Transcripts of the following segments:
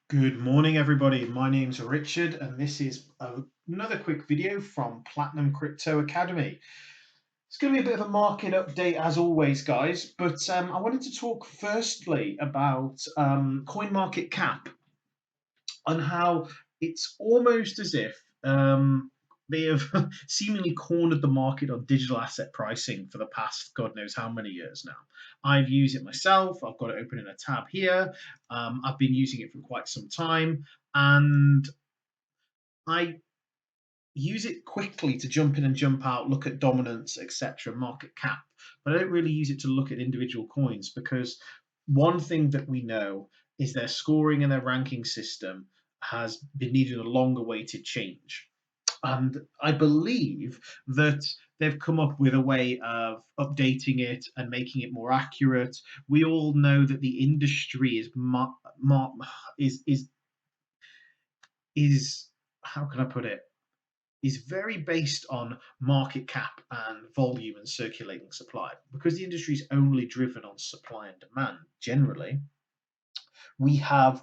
Good morning, everybody. My name's Richard, and this is another quick video from Platinum Crypto Academy. It's going to be a bit of a market update, as always, guys. But I wanted to talk firstly about Coinmarketcap and how it's almost as if they have seemingly cornered the market on digital asset pricing for the past God knows how many years now. I've used it myself. I've got it open in a tab here. I've been using it for quite some time, and I use it quickly to jump in and jump out, look at dominance, etc., market cap. But I don't really use it to look at individual coins because one thing that we know is their scoring and their ranking system has been needing a long awaited change. And I believe that they've come up with a way of updating it and making it more accurate. We all know that the industry is how can I put it? Is very based on market cap and volume and circulating supply. Because the industry is only driven on supply and demand, generally, we have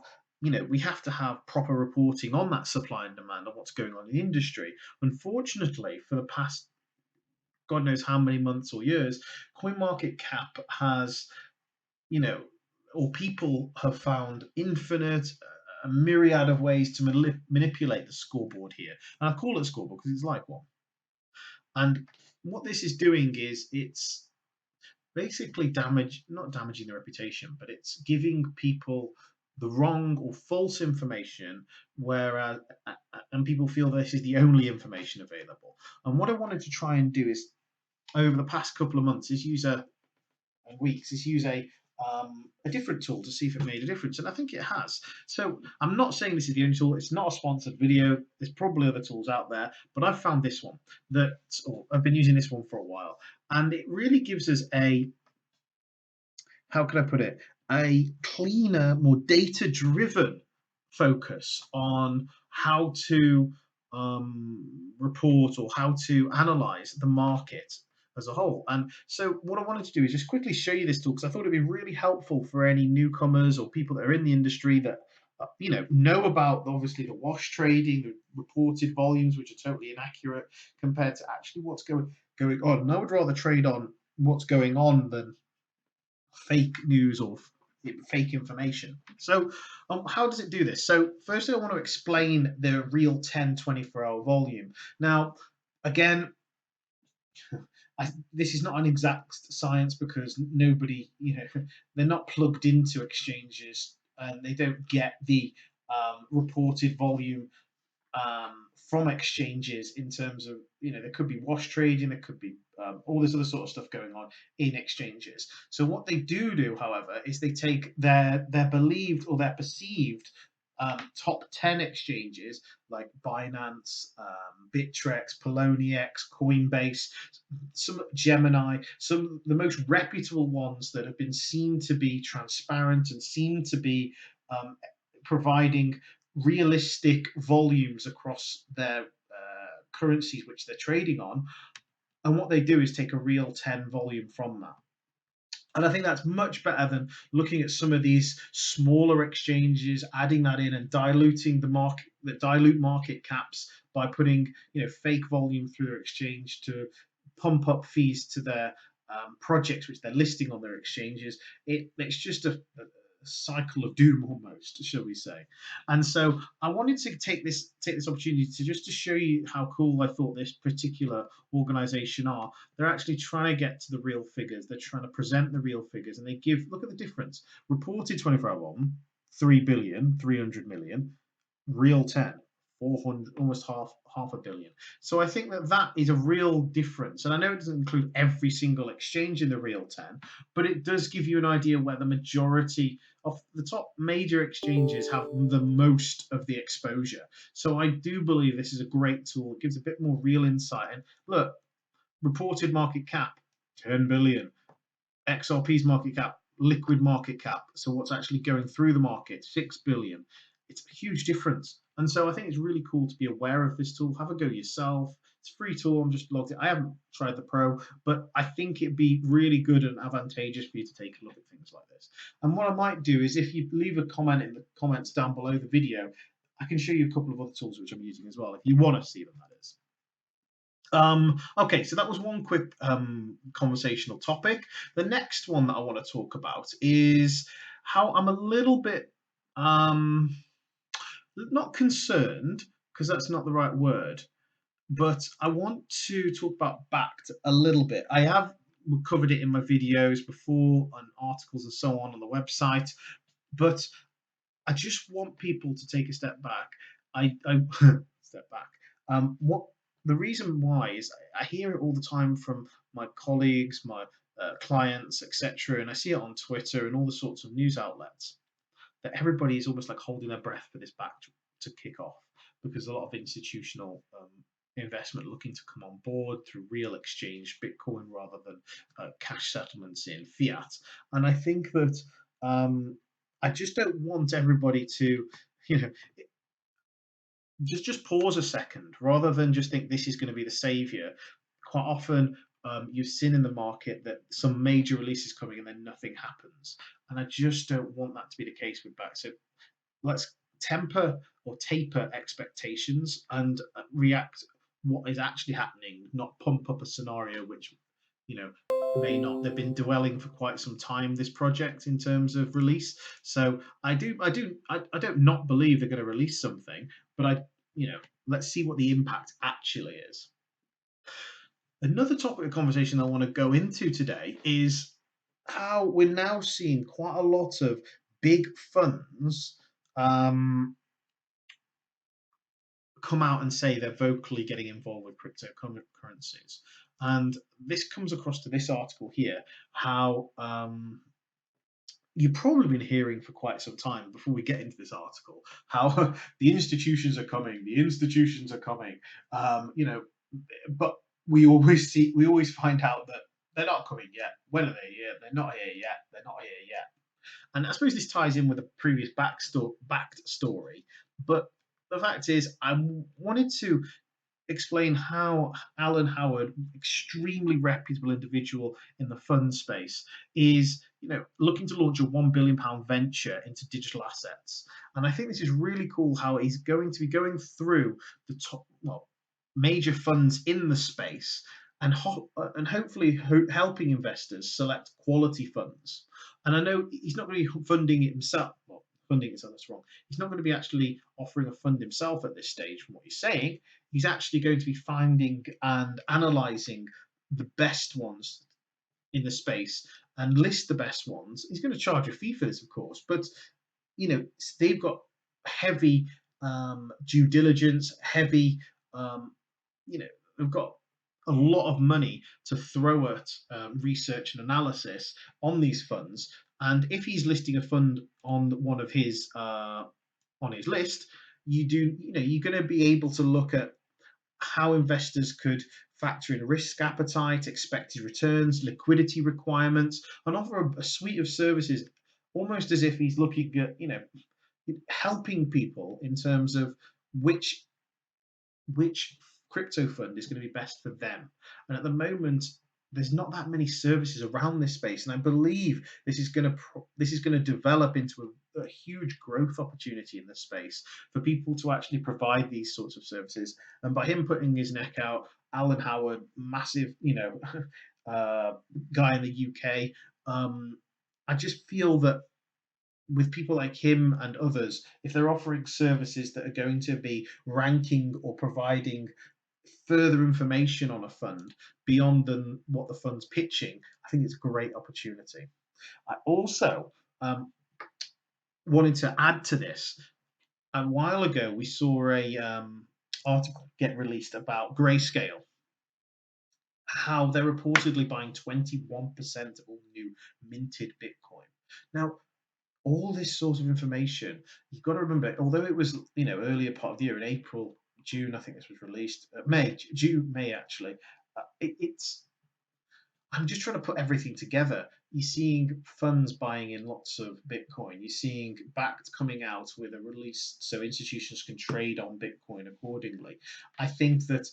we have to have proper reporting on that supply and demand on what's going on in the industry. Unfortunately, for the past God knows how many months or years, CoinMarketCap has, you know, or people have found infinite, a myriad of ways to manipulate the scoreboard here. And I call it a scoreboard because it's like one. And what this is doing is it's basically not damaging the reputation, but it's giving people the wrong or false information, whereas and people feel this is the only information available. And what I wanted to try and do is over the past couple of months is use a different tool to see if it made a difference, and I think it has. So I'm not saying this is the only tool. It's not a sponsored video. There's probably other tools out there, but I've found this one or I've been using this one for a while, and it really gives us a how can I put it a cleaner, more data-driven focus on how to report or how to analyze the market as a whole. And so, what I wanted to do is just quickly show you this tool because I thought it'd be really helpful for any newcomers or people that are in the industry that know about obviously the wash trading, the reported volumes, which are totally inaccurate compared to actually what's going on. And I would rather trade on what's going on than fake news or fake information. So, how does it do this? So, firstly, I want to explain the real 10 24-hour volume. Now, again, this is not an exact science because nobody, they're not plugged into exchanges and they don't get the reported volume from exchanges in terms of there could be wash trading, there could be all this other sort of stuff going on in exchanges. So what they do, however, is they take their believed or their perceived top 10 exchanges like Binance, Bittrex, Poloniex, Coinbase, some Gemini, some of the most reputable ones that have been seen to be transparent and seem to be providing realistic volumes across their currencies which they're trading on. And what they do is take a real 10 volume from that. And I think that's much better than looking at some of these smaller exchanges, adding that in and diluting the dilute market caps by putting fake volume through their exchange to pump up fees to their projects which they're listing on their exchanges. It's just a cycle of doom almost, shall we say. And so I wanted to take this opportunity to just to show you how cool I thought this particular organization are. They're actually trying to get to the real figures. They're trying to present the real figures, and they look at the difference. Reported 24-hour volume, 3 billion, 300 million, real 10, 400, almost half a billion. So I think that is a real difference. And I know it doesn't include every single exchange in the real 10, but it does give you an idea where the majority of the top major exchanges have the most of the exposure. So I do believe this is a great tool. It gives a bit more real insight. And look, reported market cap, 10 billion. XRP's market cap, liquid market cap. So what's actually going through the market, 6 billion. It's a huge difference. And so I think it's really cool to be aware of this tool. Have a go yourself. It's a free tool. I'm just logged in. I haven't tried the Pro, but I think it'd be really good and advantageous for you to take a look at things like this. And what I might do is, if you leave a comment in the comments down below the video, I can show you a couple of other tools which I'm using as well, if you want to see them, that is. Okay, so that was one quick conversational topic. The next one that I want to talk about is how I'm a little bit not concerned, because that's not the right word, but I want to talk about Bakkt a little bit. I have covered it in my videos before and articles and so on the website, but I just want people to take a step back. I step back. What the reason why is I hear it all the time from my colleagues, my clients, etc., and I see it on Twitter and all the sorts of news outlets that everybody is almost like holding their breath for this Bakkt to kick off, because a lot of institutional investment looking to come on board through real exchange Bitcoin rather than cash settlements in fiat. And I think that I just don't want everybody to, you know, just pause a second rather than just think this is going to be the savior. Quite often, you've seen in the market that some major release is coming and then nothing happens, and I just don't want that to be the case with Bakkt. So let's temper or taper expectations and react what is actually happening, not pump up a scenario which, you know, may not. They've been dwelling for quite some time, this project, in terms of release. So I don't not believe they're going to release something, but let's see what the impact actually is. Another topic of conversation I want to go into today is how we're now seeing quite a lot of big funds come out and say they're vocally getting involved with cryptocurrencies. And this comes across to this article here, how you've probably been hearing for quite some time before we get into this article, how the institutions are coming, but we always find out that they're not coming yet. When are they here? They're not here yet. They're not here yet. And I suppose this ties in with a previous Bakkt story. But the fact is, I wanted to explain how Alan Howard, extremely reputable individual in the fund space, is looking to launch a £1 billion venture into digital assets. And I think this is really cool how he's going to be going through the top major funds in the space and hopefully helping investors select quality funds. And I know he's not going to be funding it himself. Well, funding itself, that's wrong. He's not going to be actually offering a fund himself at this stage, from what he's saying. He's actually going to be finding and analysing the best ones in the space and list the best ones. He's going to charge a fee for this, of course, but they've got heavy due diligence, heavy, they've got a lot of money to throw at research and analysis on these funds. And if he's listing a fund on one of his on his list, you're going to be able to look at how investors could factor in risk appetite, expected returns, liquidity requirements, and offer a suite of services, almost as if he's looking at helping people in terms of which crypto fund is going to be best for them. And at the moment, there's not that many services around this space, and I believe this is going to develop into a huge growth opportunity in this space for people to actually provide these sorts of services. And by him putting his neck out, Alan Howard, massive, guy in the UK, I just feel that with people like him and others, if they're offering services that are going to be ranking or providing further information on a fund beyond than what the fund's pitching, I think it's a great opportunity. I also wanted to add to this. A while ago, we saw a article get released about Greyscale, how they're reportedly buying 21% of all new minted Bitcoin. Now, all this sort of information, you've got to remember, although it was earlier part of the year in April, June, I think this was released, May actually. It's I'm just trying to put everything together. You're seeing funds buying in lots of Bitcoin. You're seeing Bakkt coming out with a release so institutions can trade on Bitcoin accordingly. I think that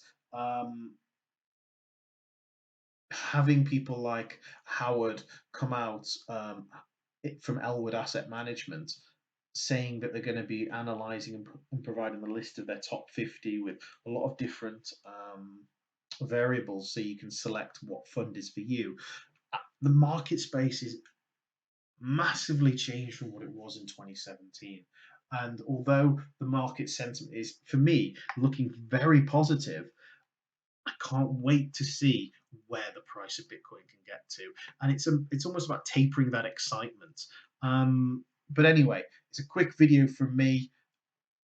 having people like Howard come out from Elwood Asset Management saying that they're going to be analysing and providing a list of their top 50 with a lot of different variables so you can select what fund is for you. The market space is massively changed from what it was in 2017. And although the market sentiment is, for me, looking very positive, I can't wait to see where the price of Bitcoin can get to. And it's almost about tapering that excitement. But anyway, it's a quick video from me.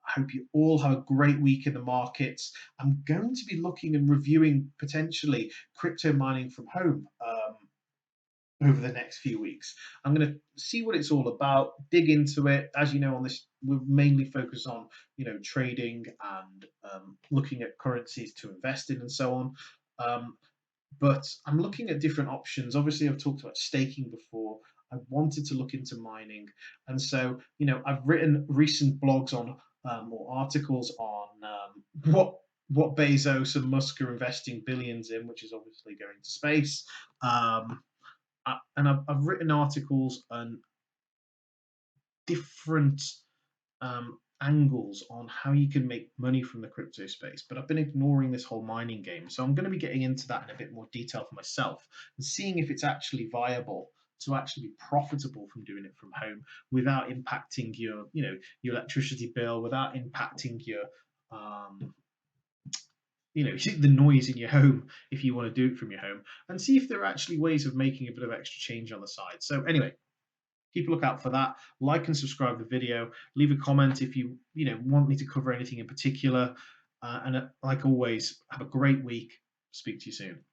I hope you all have a great week in the markets. I'm going to be looking and reviewing potentially crypto mining from home over the next few weeks. I'm going to see what it's all about, dig into it. As you know, on this, we're mainly focused on trading and looking at currencies to invest in and so on. But I'm looking at different options. Obviously, I've talked about staking before. I wanted to look into mining, and so I've written recent blogs on or articles on what Bezos and Musk are investing billions in, which is obviously going to space. And I've written articles on different angles on how you can make money from the crypto space, but I've been ignoring this whole mining game. So I'm going to be getting into that in a bit more detail for myself and seeing if it's actually viable to actually be profitable from doing it from home without impacting your electricity bill, without impacting your the noise in your home if you want to do it from your home, and see if there are actually ways of making a bit of extra change on the side. So anyway, keep a lookout for that. Like and subscribe to the video. Leave a comment if you want me to cover anything in particular. And like always, have a great week. Speak to you soon.